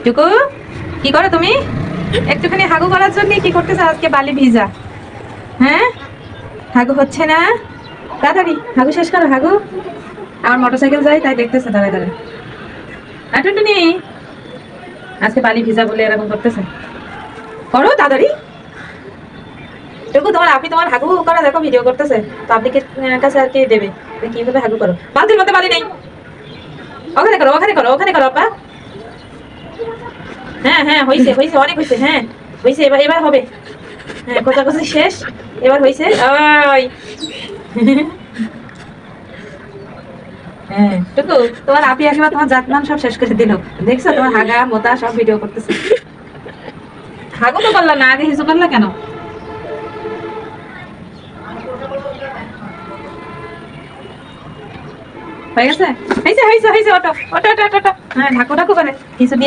টুকু কি করো তুমি? একটুখানি হাগু করার জন্য কি করতেছো? আজকে বালি ভিজা। হ্যাঁ, হাগু হচ্ছে না। তাড়াতাড়ি হাগু শেষ করো। হাগু। আমার মোটরসাইকেল যাই তাই দেখতেছে দাঁড়ায় দাঁড়ায়। টুনটুনি আজকে বালি ভিজা বলে এরকম করতেছে। করো তাড়াতাড়ি। টুকু তোমার আপনি তোমার হাগু করা দেখো ভিডিও করতেছে, তো আপনি কাছে আর কি দেবে কিভাবে হাগু করো। বালতির মধ্যে বালি নেই, ওখানে করো ওখানে করো ওখানে করো আপা। হ্যাঁ হ্যাঁ হয়েছে হয়েছে অনেক হয়েছে। হ্যাঁ হয়েছে, এবার এবার হবে। হ্যাঁ কোচাকুচি শেষ, এবার হয়েছে। ওই হ্যাঁ টুকু তোমার আপি একেবারে তোমার জাতমান সব শেষ করে দিল। দেখছো তোমার হাগা মোতা সব ভিডিও করতেছে। হাগু তো করলা না, আগে হিসু করলা কেন? হয়ে গেছে, হয়েছে হয়েছে হয়েছে। ওটো ওটো ওটো ওটো। হ্যাঁ ঢাকু ঢাকু করে হিসু দিয়ে